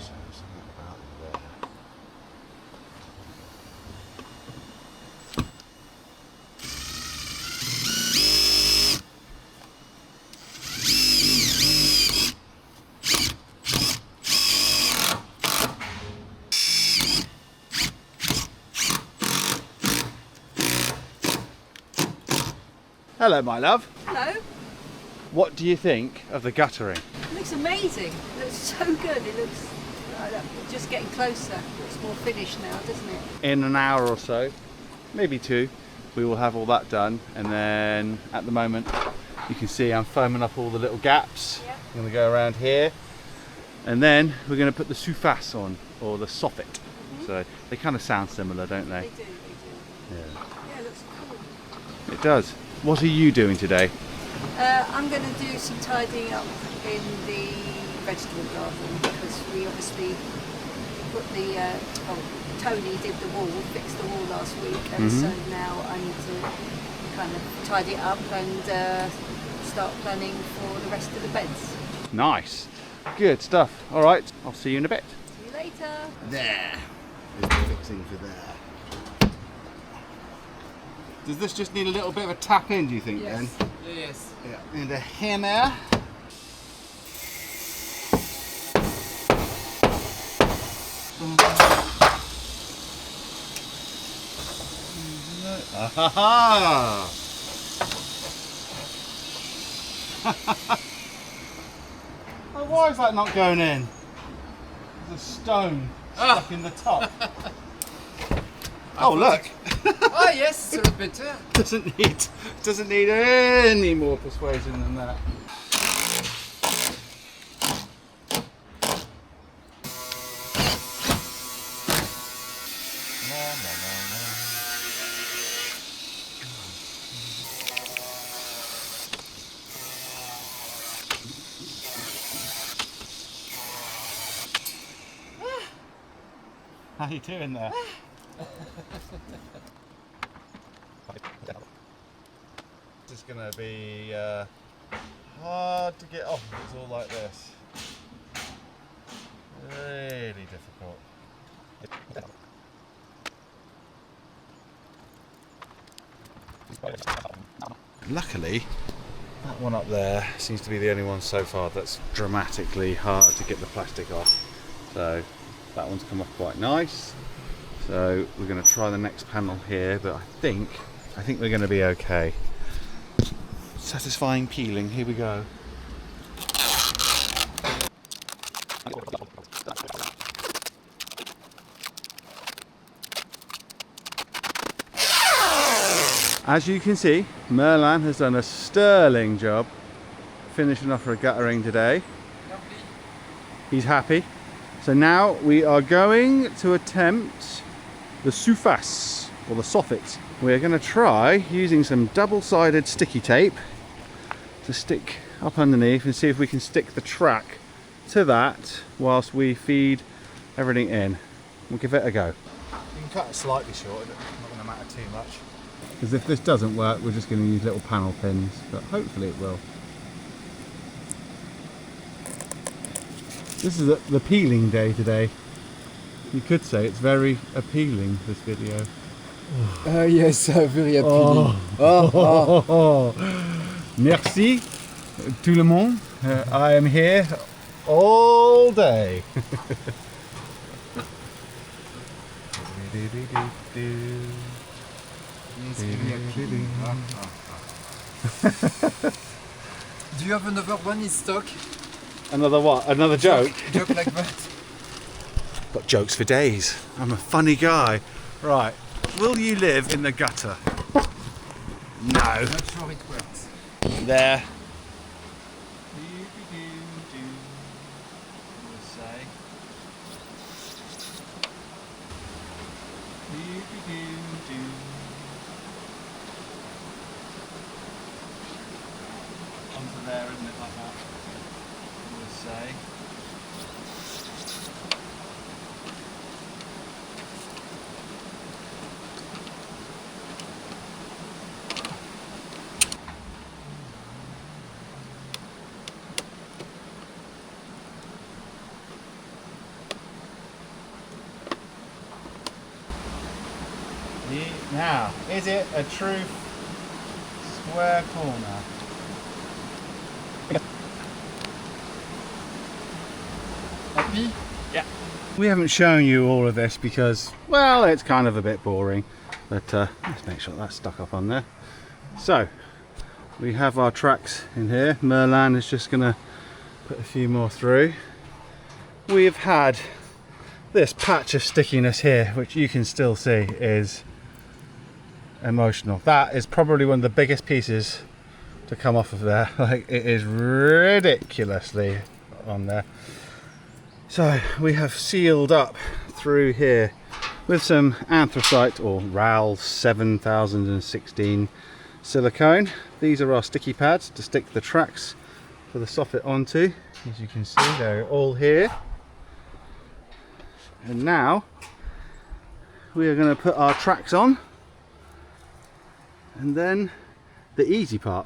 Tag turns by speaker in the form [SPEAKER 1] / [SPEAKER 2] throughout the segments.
[SPEAKER 1] something about there. Hello, my love.
[SPEAKER 2] Hello.
[SPEAKER 1] What do you think of the guttering?
[SPEAKER 2] It looks amazing. It looks so good. It looks just getting closer. It looks more finished now, doesn't it?
[SPEAKER 1] In an hour or so, maybe 2, we will have all that done, and then at the moment you can see I'm foaming up all the little gaps.
[SPEAKER 2] Yep.
[SPEAKER 1] I'm going to go around here, and then we're going to put the Soffits on, or the Soffit. So they kind of sound similar, don't they?
[SPEAKER 2] They do.
[SPEAKER 1] Yeah.
[SPEAKER 2] Yeah, it looks cool.
[SPEAKER 1] It does. What are you doing today?
[SPEAKER 2] I'm going to do some tidying up in the vegetable garden because we obviously put the, Tony did the wall, fixed the wall last week, and so now I need to kind of tidy it up and start planning for the rest of the beds.
[SPEAKER 1] Nice. Good stuff. All right, I'll see you in a bit.
[SPEAKER 2] See you later.
[SPEAKER 1] There is the fixing for there. Does this just need a little bit of a tap in, do you think,
[SPEAKER 2] Yes.
[SPEAKER 1] then?
[SPEAKER 3] Yes.
[SPEAKER 1] Yeah. And a hammer. Ah-ha-ha! Oh, why is that not going in? There's a stone stuck in the top. Oh, look!
[SPEAKER 3] Ah, yes, a little better.
[SPEAKER 1] doesn't need any more persuasion than that. How you doing there? It's going to be hard to get off if it's all like this. Really difficult. Luckily, that one up there seems to be the only one so far that's dramatically hard to get the plastic off. So that one's come off quite nice. So we're going to try the next panel here, but I think we're going to be okay. Satisfying peeling, here we go. As you can see, Merlin has done a sterling job finishing off our guttering today. He's happy. So now we are going to attempt the Soffits, or the Soffits. We're going to try using some double-sided sticky tape to stick up underneath and see if we can stick the track to that whilst we feed everything in. We'll give it a go. You can cut it slightly short, it's not going to matter too much. Because if this doesn't work, we're just going to use little panel pins, but hopefully it will. This is the peeling day today. You could say it's very appealing, this video.
[SPEAKER 3] Yes, very appealing. Oh.
[SPEAKER 1] Merci tout le monde. I am here all day.
[SPEAKER 3] Do you have another one in stock?
[SPEAKER 1] Another what? Another joke?
[SPEAKER 3] Joke like that?
[SPEAKER 1] Got jokes for days. I'm a funny guy. Right. Will you live in the gutter? No.
[SPEAKER 3] Not sure it works.
[SPEAKER 1] There. Onto there, isn't it, like that? We'll say. Now, is it a true square corner?
[SPEAKER 3] Happy?
[SPEAKER 1] Yeah. We haven't shown you all of this because, well, it's kind of a bit boring. But let's make sure that's stuck up on there. So, we have our tracks in here. Merlin is just going to put a few more through. We've had this patch of stickiness here, which you can still see is emotional. That is probably one of the biggest pieces to come off of there. Like, it is ridiculously on there. So we have sealed up through here with some anthracite or RAL 7016 silicone. These are our sticky pads to stick the tracks for the soffit onto. As you can see, they're all here. And now we are going to put our tracks on, and then the easy part,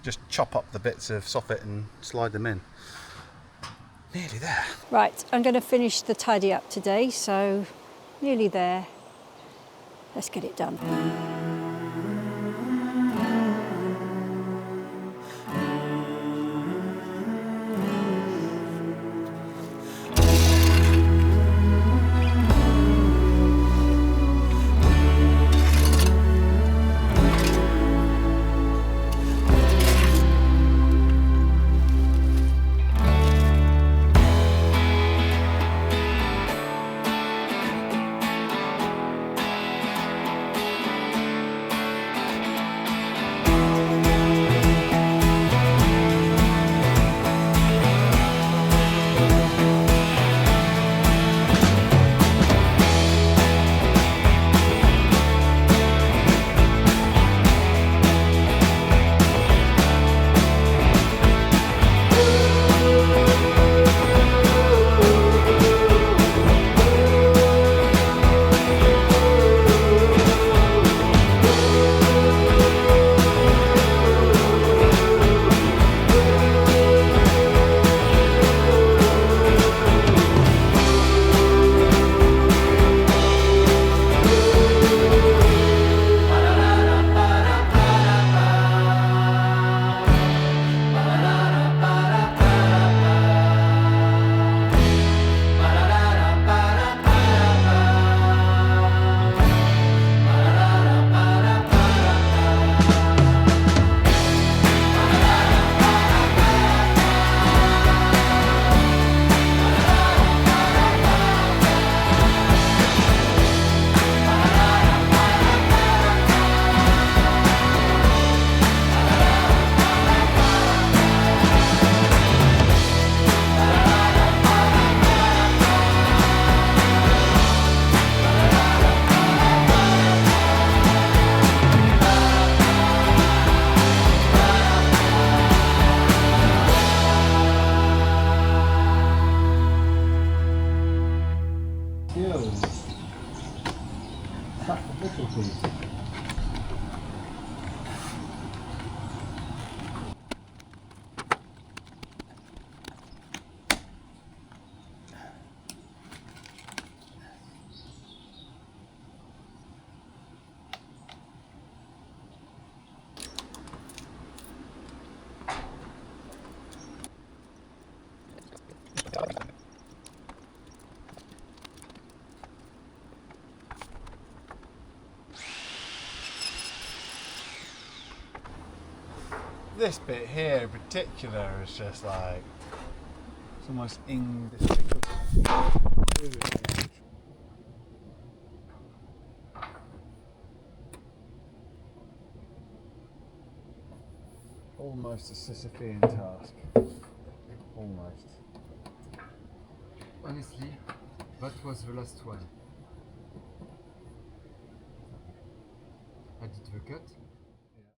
[SPEAKER 1] just chop up the bits of soffit and slide them in. Nearly there.
[SPEAKER 2] Right, I'm going to finish the tidy up today, so nearly there. Let's get it done.
[SPEAKER 1] This bit here in particular is just like, it's almost indescribable. Almost a Sisyphean task. Almost.
[SPEAKER 3] Honestly, that was the last one. I did the cut.